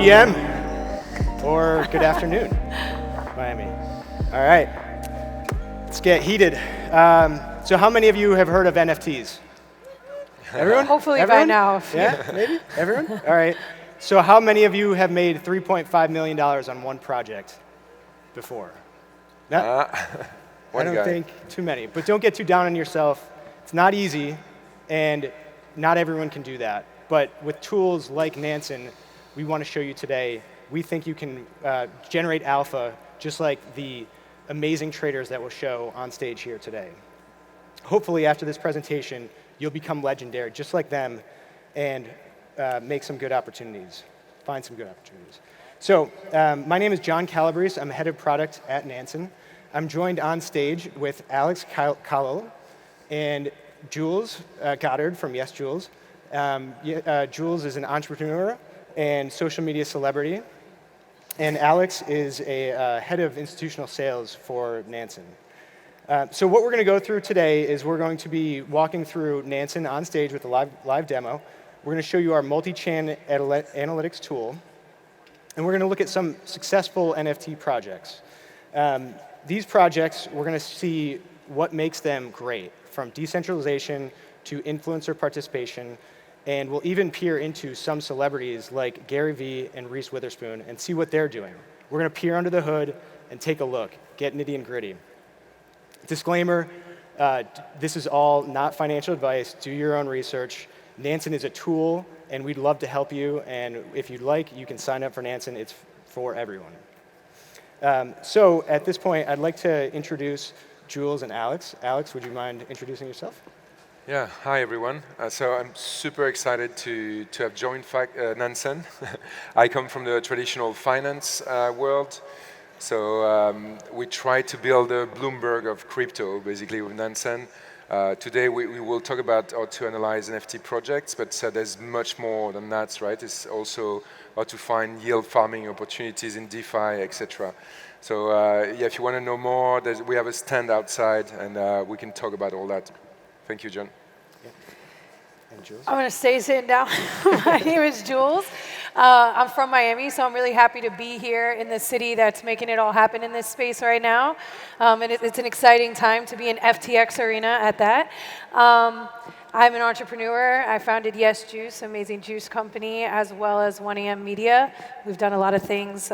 p.m. or good afternoon, Miami. All right, let's get heated. So how many of you have heard of NFTs? Everyone? Hopefully Everyone? by now. Yeah, maybe? Everyone? All right. So how many of you have made $3.5 million on one project before? I don't think too many, but don't get too down on yourself. It's not easy, and not everyone can do that. But with tools like Nansen, we want to show you today, we think you can generate alpha just like the amazing traders that we'll show on stage here today. Hopefully, after this presentation, you'll become legendary just like them and make some good opportunities, find some good opportunities. So my name is John Calabrese. I'm head of product at Nansen. I'm joined on stage with Caillol and Julz, Goddard from YesJulz. Julz is an entrepreneur and social media celebrity. And Alex is a head of institutional sales for Nansen. So what we're going to go through today is we're going to be walking through Nansen on stage with a live demo. We're going to show you our multi-chain analytics tool. And we're going to look at some successful NFT projects. These projects, we're going to see what makes them great, from decentralization to influencer participation. And we'll even peer into some celebrities like Gary Vee and Reese Witherspoon and see what they're doing. We're going to peer under the hood and take a look, get nitty and gritty. Disclaimer, this is all not financial advice. Do your own research. Nansen is a tool, and we'd love to help you. And if you'd like, you can sign up for Nansen. It's for everyone. So at this point, I'd like to introduce Julz and Alex. Alex, would you mind introducing yourself? Yeah, hi everyone. So I'm super excited to have joined Nansen. I come from the traditional finance world. So we try to build a Bloomberg of crypto, basically, with Nansen. Today we will talk about how to analyze NFT projects, but there's much more than that, right? It's also how to find yield farming opportunities in DeFi, etc. So yeah, if you want to know more, we have a stand outside, and we can talk about all that. Thank you, John. Yeah. And Julz? I'm going to stay sitting down. My name is Julz. I'm from Miami, so I'm really happy to be here in the city that's making it all happen in this space right now. And it's an exciting time to be in FTX arena at that. I'm an entrepreneur. I founded YesJulz, amazing juice company, as well as 1AM Media. We've done a lot of things,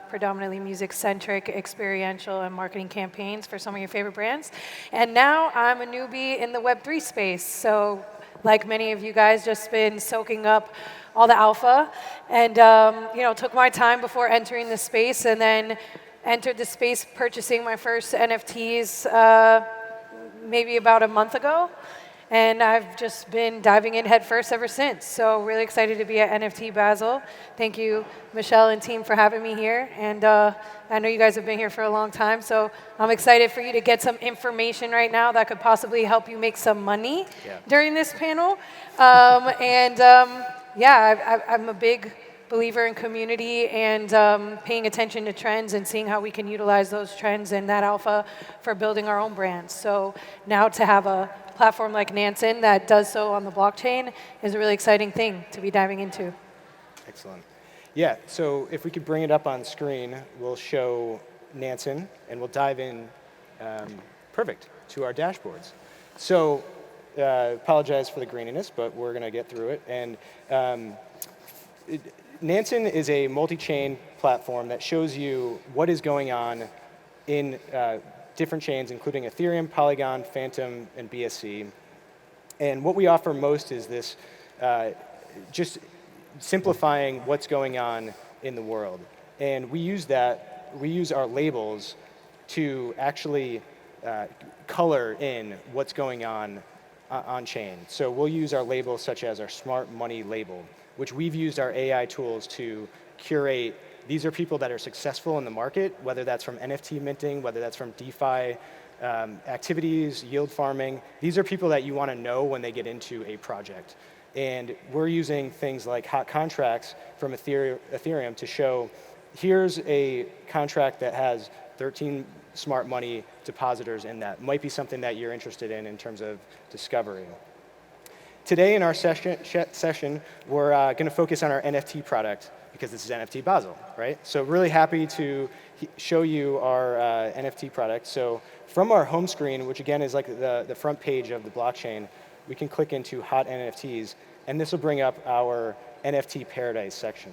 predominantly music-centric, experiential, and marketing campaigns for some of your favorite brands. And now I'm a newbie in the Web3 space. So like many of you guys, just been soaking up all the alpha and took my time before entering the space, and then entered the space purchasing my first NFTs maybe about a month ago. And I've just been diving in headfirst ever since. So really excited to be at NFT Basel. Thank you, Michelle and team, for having me here. And I know you guys have been here for a long time, so I'm excited for you to get some information right now that could possibly help you make some money during this panel. Yeah, I'm a big believer in community and paying attention to trends and seeing how we can utilize those trends and that alpha for building our own brands. So now to have a platform like Nansen that does so on the blockchain is a really exciting thing to be diving into. Excellent. Yeah, so if we could bring it up on screen, we'll show Nansen, and we'll dive in, perfect, to our dashboards. So apologize for the graininess, but we're going to get through it. And Nansen is a multi-chain platform that shows you what is going on in different chains, including Ethereum, Polygon, Phantom, and BSC. And what we offer most is this just simplifying what's going on in the world. And we use our labels to actually color in what's going on chain. So we'll use our labels such as our smart money label, which we've used our AI tools to curate. These are people that are successful in the market, whether that's from NFT minting, whether that's from DeFi activities, yield farming. These are people that you want to know when they get into a project. And we're using things like hot contracts from Ethereum to show, here's a contract that has 13 smart money depositors in that. Might be something that you're interested in terms of discovery. today in our session we're going to focus on our NFT product because this is NFT Basel, right? So really happy to show you our NFT product. So from our home screen, which again is like the front page of the blockchain, we can click into Hot NFTs, and this will bring up our NFT Paradise section.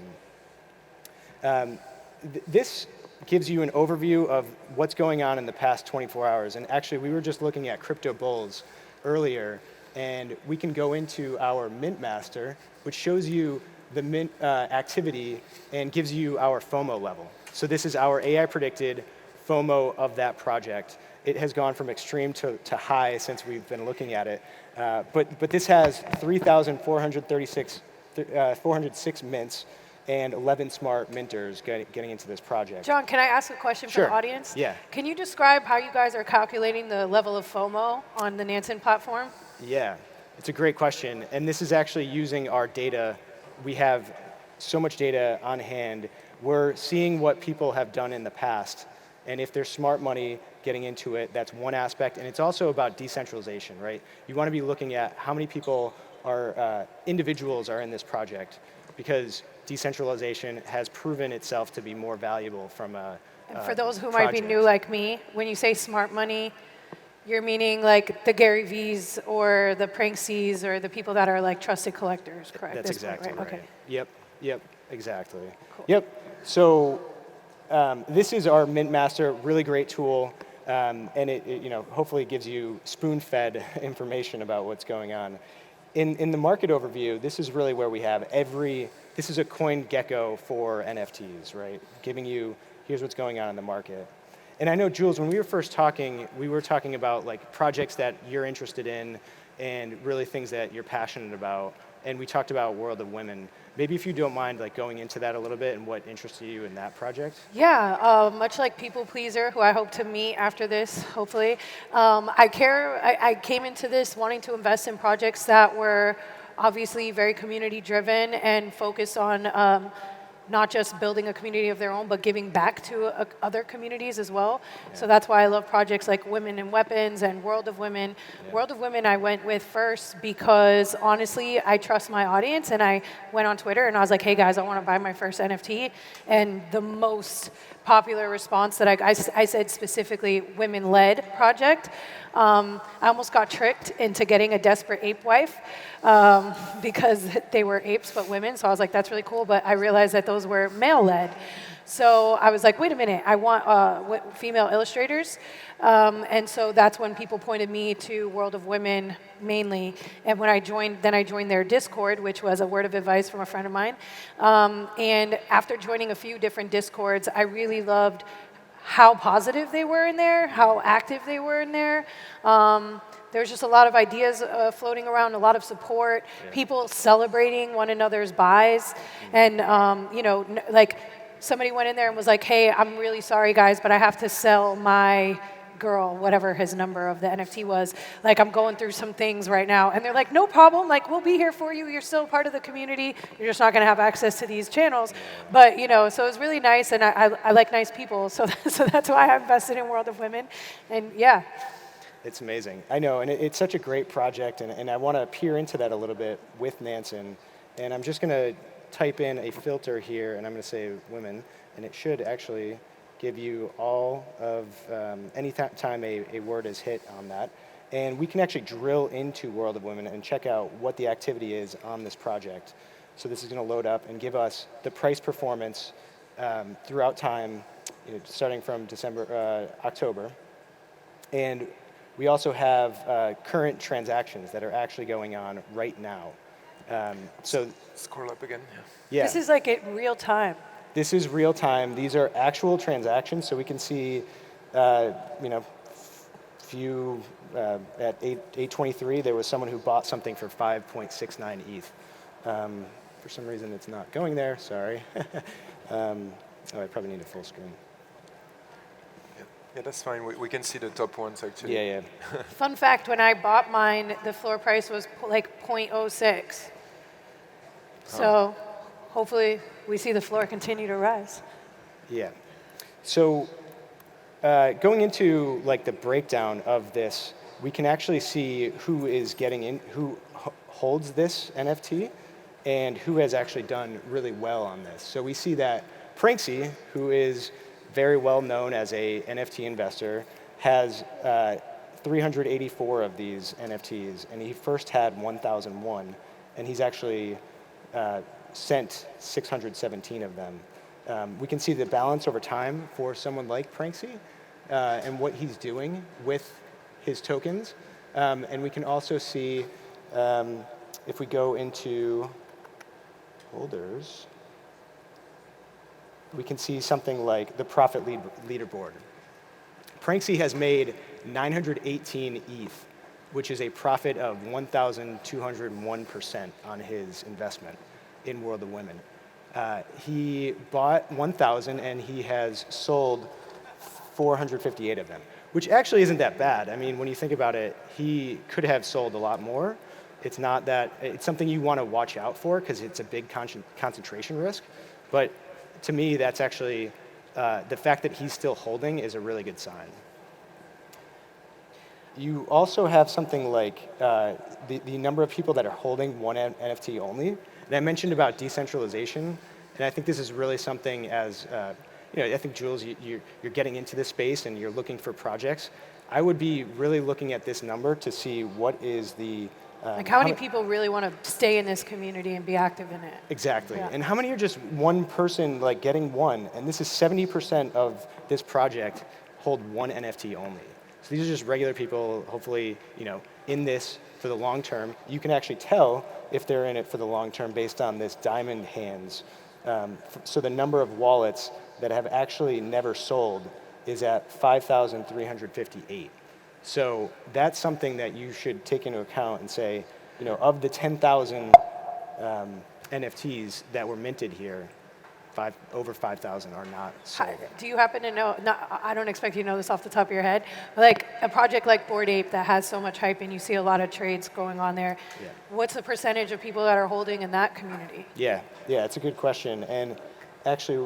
This gives you an overview of what's going on in the past 24 hours. And actually, we were just looking at Crypto Bulls earlier, and we can go into our Mint Master, which shows you the mint activity and gives you our FOMO level. So this is our AI-predicted FOMO of that project. It has gone from extreme to high since we've been looking at it. But this has 406 mints and 11 smart minters getting into this project. John, can I ask a question for Sure. the audience? Yeah. Can you describe how you guys are calculating the level of FOMO on the Nansen platform? Yeah, it's a great question. And this is actually using our data. We have so much data on hand. We're seeing what people have done in the past. And if there's smart money getting into it, that's one aspect. And it's also about decentralization, right? You want to be looking at how many people are, individuals are in this project, because decentralization has proven itself to be more valuable from a And for those who project. might be new like me, when you say smart money, you're meaning like the Gary V's or the Pranksees or the people that are like trusted collectors, correct? That's This point, exactly right. Okay. Yep, exactly. Cool. Yep, so this is our Mint Master, really great tool, and it hopefully gives you spoon-fed information about what's going on. In the market overview, this is really where we have this is a coin gecko for NFTs, right? Giving you, here's what's going on in the market. And I know, Julz, when we were first talking, we were talking about like projects that you're interested in and really things that you're passionate about. And we talked about World of Women. Maybe if you don't mind like going into that a little bit and what interested you in that project? Yeah, much like People Pleaser, who I hope to meet after this, hopefully. I came into this wanting to invest in projects that were obviously very community driven and focused on not just building a community of their own, but giving back to other communities as well. Yeah. So that's why I love projects like Women in Weapons and World of Women. Yeah. World of Women I went with first because honestly, I trust my audience, and I went on Twitter and I was like, hey guys, I want to buy my first NFT. And the most popular response that I said specifically women-led project. I almost got tricked into getting a Desperate Ape wife because they were apes but women. So I was like, that's really cool. But I realized that those were male-led. So I was like, wait a minute, I want female illustrators. And so that's when people pointed me to World of Women mainly. And when I joined their Discord, which was a word of advice from a friend of mine. And after joining a few different Discords, I really loved how positive they were in there, how active they were in there. There's just a lot of ideas floating around, a lot of support, people celebrating one another's buys. And, like somebody went in there and was like, hey, I'm really sorry, guys, but I have to sell my girl, whatever his number of the NFT was. Like, I'm going through some things right now. And they're like, no problem. Like, we'll be here for you. You're still part of the community. You're just not going to have access to these channels. But, so it was really nice. And I like nice people. So that's why I invested in World of Women. And yeah. It's amazing. I know. And it's such a great project. And I want to peer into that a little bit with Nansen. And I'm just going to type in a filter here. And I'm going to say women. And it should actually give you all of, any time a word is hit on that. And we can actually drill into World of Women and check out what the activity is on this project. So this is going to load up and give us the price performance throughout time, starting from October. And we also have current transactions that are actually going on right now. So scroll up again. Yeah. This is like in real time. This is real time. These are actual transactions, so we can see, few at 8:23 there was someone who bought something for 5.69 ETH. For some reason, it's not going there. Sorry. I probably need a full screen. Yeah, that's fine. We can see the top ones actually. Yeah. Fun fact: when I bought mine, the floor price was like 0.06. So. Hopefully, we see the floor continue to rise. Yeah. So going into like the breakdown of this, we can actually see who is getting in, who holds this NFT and who has actually done really well on this. So we see that Pranksy, who is very well known as a NFT investor, has 384 of these NFTs, and he first had 1,001, and he's actually sent 617 of them. We can see the balance over time for someone like Pranksy and what he's doing with his tokens. And we can also see, if we go into holders, we can see something like the profit leaderboard. Pranksy has made 918 ETH, which is a profit of 1,201% on his investment in World of Women. He bought 1,000 and he has sold 458 of them, which actually isn't that bad. I mean, when you think about it, he could have sold a lot more. It's not that, it's something you want to watch out for because it's a big concentration risk. But to me, that's actually, the fact that he's still holding is a really good sign. You also have something like the number of people that are holding one NFT only. And I mentioned about decentralization, and I think this is really something as, I think, Julz, you're getting into this space and you're looking for projects. I would be really looking at this number to see what is the... like how many people really want to stay in this community and be active in it? Exactly. Yeah. And how many are just one person like getting one? And this is 70% of this project hold one NFT only. So these are just regular people, hopefully, in this for the long term. You can actually tell if they're in it for the long term based on this diamond hands. So the number of wallets that have actually never sold is at 5,358. So that's something that you should take into account and say, of the 10,000 NFTs that were minted here, over 5,000 are not sold. Do you happen to know, I don't expect you to know this off the top of your head, but like a project like Bored Ape that has so much hype and you see a lot of trades going on there, what's the percentage of people that are holding in that community? Yeah, it's a good question. And actually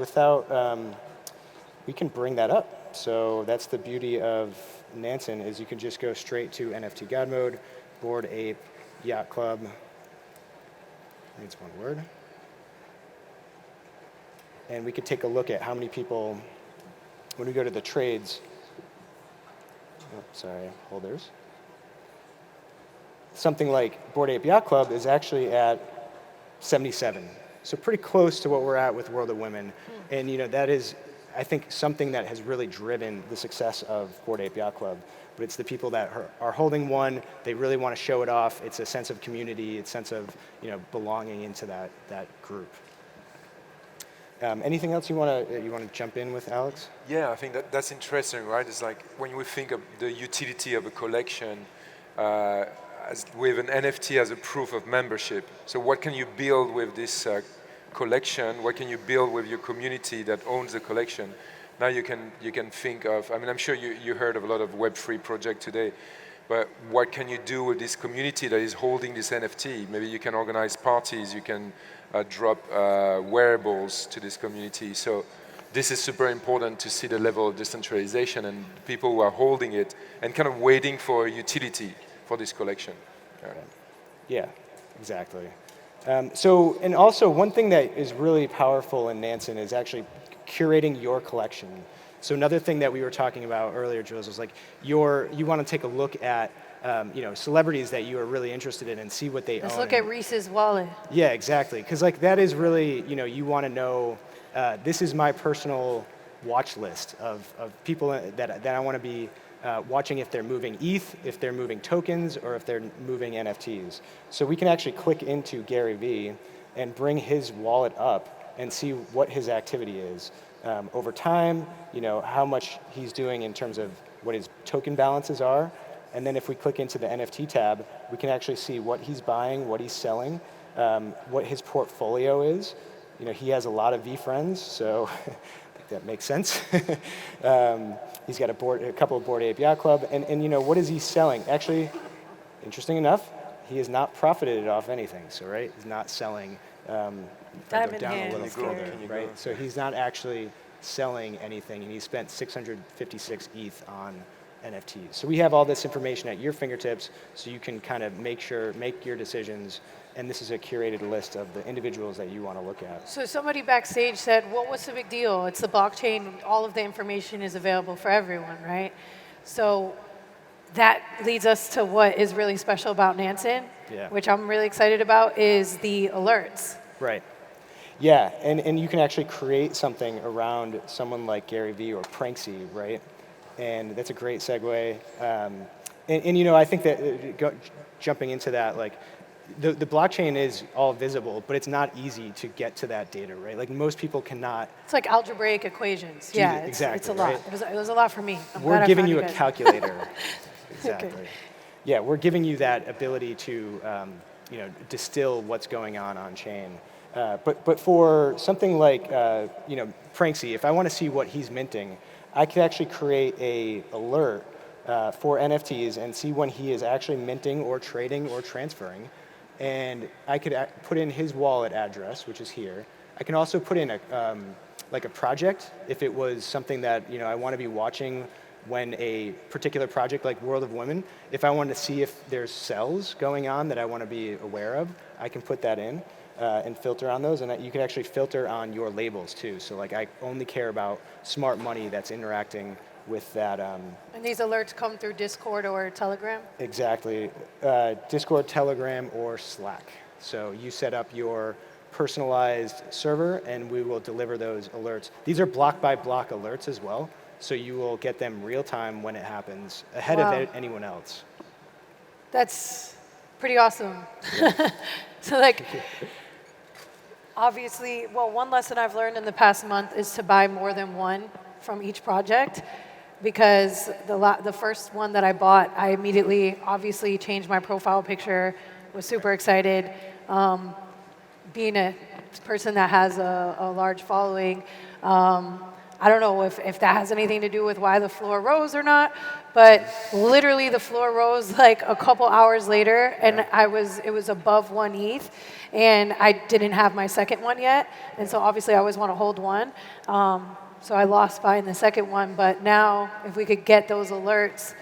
we can bring that up. So that's the beauty of Nansen is you can just go straight to NFT God Mode, Bored Ape, Yacht Club. I think it's one word. And we could take a look at how many people, when we go to the trades, holders. Something like Bored Ape Yacht Club is actually at 77. So pretty close to what we're at with World of Women. And that is, I think, something that has really driven the success of Bored Ape Yacht Club. But it's the people that are holding one, they really want to show it off. It's a sense of community, it's a sense of belonging into that group. Anything else you want to jump in with, Alex? Yeah, I think that's interesting, right? It's like when we think of the utility of a collection with an NFT as a proof of membership. So what can you build with this collection? What can you build with your community that owns the collection? Now you can think of, I'm sure you heard of a lot of Web3 projects today, but what can you do with this community that is holding this NFT? Maybe you can organize parties, you can drop wearables to this community. So this is super important to see the level of decentralization and people who are holding it and kind of waiting for a utility for this collection. Yeah, exactly. And also one thing that is really powerful in Nansen is actually curating your collection. So another thing that we were talking about earlier, Julz, was like you want to take a look at celebrities that you are really interested in and see what they own. Let's look at Reese's wallet. Yeah, exactly. Because that is really, you want to know, this is my personal watch list of people that I want to be watching if they're moving ETH, if they're moving tokens, or if they're moving NFTs. So we can actually click into Gary Vee and bring his wallet up and see what his activity is over time, how much he's doing in terms of what his token balances are. And then if we click into the NFT tab, we can actually see what he's buying, what he's selling, what his portfolio is. He has a lot of V-friends, so I think that makes sense. He's got a couple of Bored Ape Yacht Club, and what is he selling? Actually, interesting enough, he has not profited off anything. So he's not selling. Diamond down hands. a little further, right? So he's not actually selling anything, and he spent 656 ETH on NFTs. So we have all this information at your fingertips, so you can kind of make your decisions. And this is a curated list of the individuals that you want to look at. So somebody backstage said, well, what's the big deal? It's the blockchain. All of the information is available for everyone, right? So that leads us to what is really special about Nansen, which I'm really excited about, is the alerts. Right. Yeah, and you can actually create something around someone like Gary Vee or Pranksy, right? And that's a great segue. And you know, I think that jumping into that, like, the blockchain is all visible, but it's not easy to get to that data, right? Like most people cannot. It's like algebraic equations. Exactly. It's a lot. Right? It was a lot for me. We're giving you a calculator. Exactly. Okay. Yeah, we're giving you that ability to distill what's going on chain. But for something like Pranksy, if I want to see what he's minting, I could actually create a alert for NFTs and see when he is actually minting or trading or transferring. And I could put in his wallet address, which is here. I can also put in a project if it was something that I want to be watching when a particular project like World of Women, if I wanted to see if there's sells going on that I want to be aware of, I can put that in and filter on those. And you can actually filter on your labels too. So like I only care about smart money that's interacting with that. And these alerts come through Discord or Telegram? Exactly. Discord, Telegram, or Slack. So you set up your personalized server and we will deliver those alerts. These are block by block alerts as well. So you will get them real time when it happens, ahead of anyone else. That's pretty awesome. Yeah. So like, obviously, well, one lesson I've learned in the past month is to buy more than one from each project, because the first one that I bought, I immediately obviously changed my profile picture, was super excited. Being a person that has a large following, I don't know if that has anything to do with why the floor rose or not, but literally the floor rose like a couple hours later, and it was above 1 ETH, and I didn't have my second one yet, and so obviously I always want to hold one. So I lost buying the second one, but now if we could get those alerts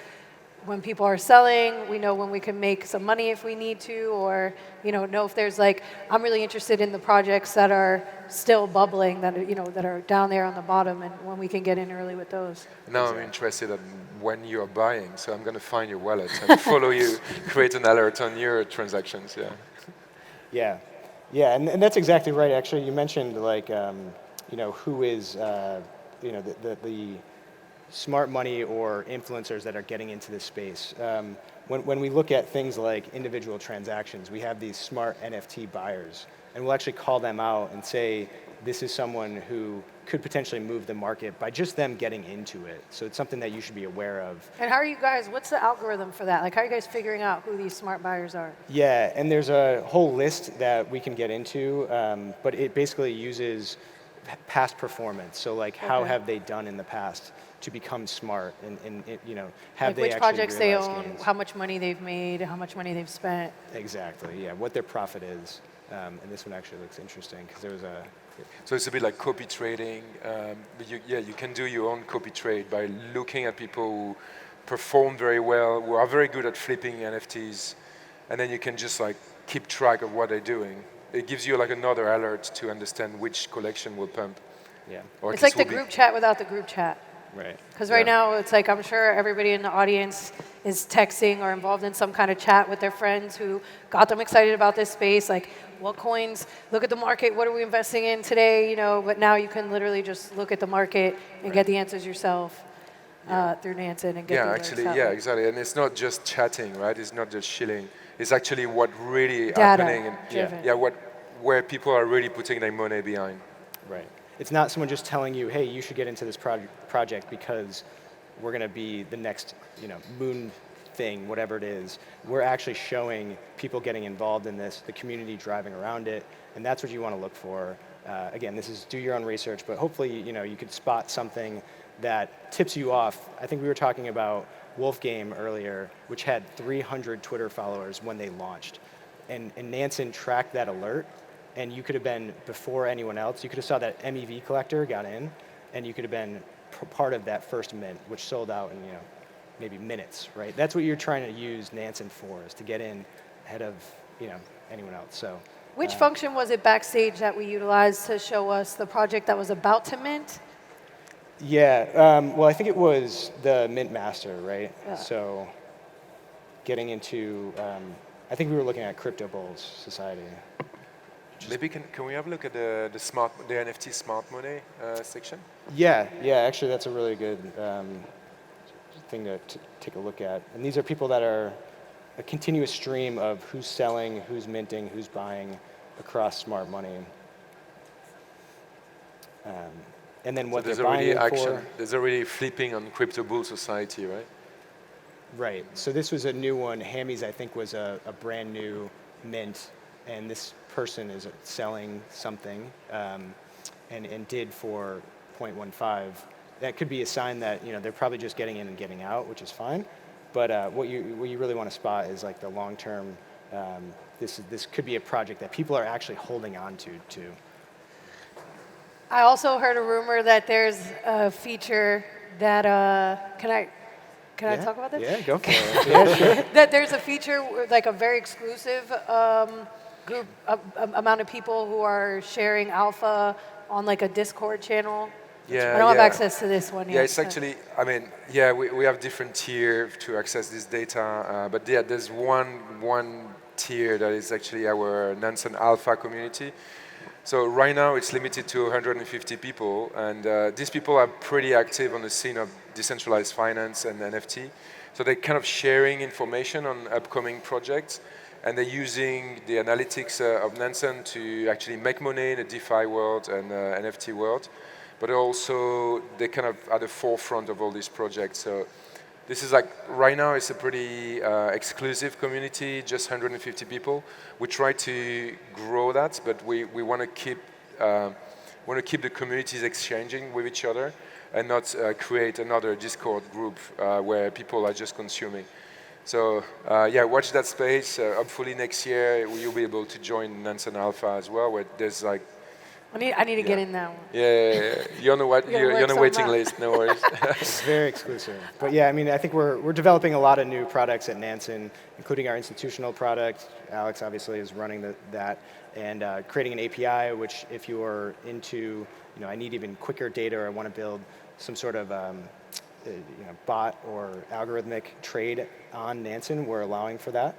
when people are selling, we know when we can make some money if we need to, or know if there's like, I'm really interested in the projects that are still bubbling, that that are down there on the bottom, and when we can get in early with those. Now I'm interested in when you're buying, so I'm going to find your wallet and follow you, create an alert on your transactions. Yeah, and that's exactly right. Actually, you mentioned like who is the smart money or influencers that are getting into this space. When we look at things like individual transactions, we have these smart NFT buyers, and we'll actually call them out and say, this is someone who could potentially move the market by just them getting into it. So it's something that you should be aware of. And how are you guys, what's the algorithm for that? Like, how are you guys figuring out who these smart buyers are? Yeah, and there's a whole list that we can get into, but it basically uses past performance. So like, how have they done in the past to become smart, and have like they which actually projects they realized own, gains? how much money they've made, how much money they've spent. Exactly, yeah, what their profit is. And this one actually looks interesting because there was a... So it's a bit like copy trading, but you can do your own copy trade by looking at people who perform very well, who are very good at flipping NFTs, and then you can just like keep track of what they're doing. It gives you like another alert to understand which collection will pump. Yeah. Or it's like the group chat without the group chat. Right. Because right now, it's like I'm sure everybody in the audience is texting or involved in some kind of chat with their friends who got them excited about this space. Like, what coins? Look at the market. What are we investing in today? But now you can literally just look at the market and get the answers yourself through Nansen and get the alerts exactly. And it's not just chatting, right? It's not just chilling. It's actually what really Data happening. And, where people are really putting their money behind. Right. It's not someone just telling you, hey, you should get into this project because we're going to be the next, moon thing, whatever it is. We're actually showing people getting involved in this, the community driving around it, and that's what you want to look for. Again, this is do your own research, but hopefully, you could spot something that tips you off. I think we were talking about Wolf Game earlier, which had 300 Twitter followers when they launched, and Nansen tracked that alert. And you could have been before anyone else. You could have saw that MEV collector got in, and you could have been part of that first mint, which sold out in maybe minutes, right? That's what you're trying to use Nansen for, is to get in ahead of anyone else. So, which function was it backstage that we utilized to show us the project that was about to mint? Yeah, well, I think it was the mint master, right? Yeah. So, getting into, I think we were looking at Crypto Bulls Society. Maybe can we have a look at the NFT smart money section? Yeah, actually that's a really good thing to take a look at. And these are people that are a continuous stream of who's selling, who's minting, who's buying across smart money. And then what so they're buying action. for. There's already flipping on Crypto Bull Society, right? Right. So this was a new one. Hammy's, I think, was a brand new mint, and this person is selling something and did for 0.15. That could be a sign that they're probably just getting in and getting out, which is fine. But what you really want to spot is like the long term. This could be a project that people are actually holding on to too. I also heard a rumor that there's a feature that can I talk about this? Yeah, go for it. Yeah, sure. That there's a feature, like a very exclusive group amount of people who are sharing alpha on like a Discord channel. Yeah, I don't have access to this one yet. Yeah, it's actually, we have different tier to access this data, but yeah, there's one tier that is actually our Nansen Alpha community. So right now it's limited to 150 people, and these people are pretty active on the scene of decentralized finance and NFT. So they're kind of sharing information on upcoming projects, and they're using the analytics of Nansen to actually make money in the DeFi world and NFT world. But also they're kind of at the forefront of all these projects. So this is like, right now it's a pretty exclusive community, just 150 people. We try to grow that, but we want to keep the communities exchanging with each other and not create another Discord group where people are just consuming. So watch that space. Hopefully next year you'll be able to join Nansen Alpha as well, where there's like, I need to get in that one. Yeah. You're on the waiting list, no worries. It's very exclusive. But yeah, I think we're developing a lot of new products at Nansen, including our institutional product. Alex obviously is running that, and creating an API, which if you are into, I need even quicker data, or I want to build some sort of bot or algorithmic trade on Nansen, we're allowing for that.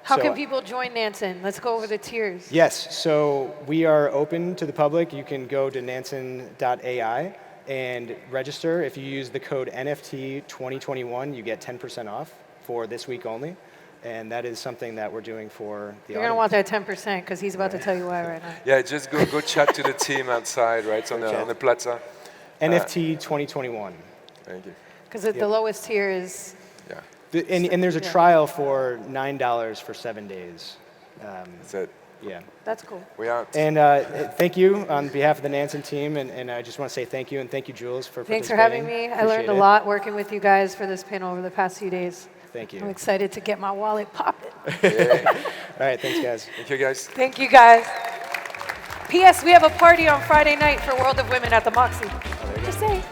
How can people join Nansen? Let's go over the tiers. Yes, so we are open to the public. You can go to nansen.ai and register. If you use the code NFT 2021, you get 10% off for this week only. And that is something that we're doing for the You're going to want that 10% because he's about to tell you why right now. Yeah, just go chat to the team outside, right, on the plaza. NFT 2021. Thank you. Because the lowest tier is... Yeah. And there's a trial for $9 for 7 days. That's it. Yeah. That's cool. We out. And thank you on behalf of the Nansen team, and I just want to say thank you, and thank you, Julz, for Thanks participating. for having me. I learned a lot working with you guys for this panel over the past few days. Thank you. I'm excited to get my wallet popping. Yeah. All right, thanks, guys. Thank you, guys. Thank you, guys. P.S. We have a party on Friday night for World of Women at the Moxie. Just saying.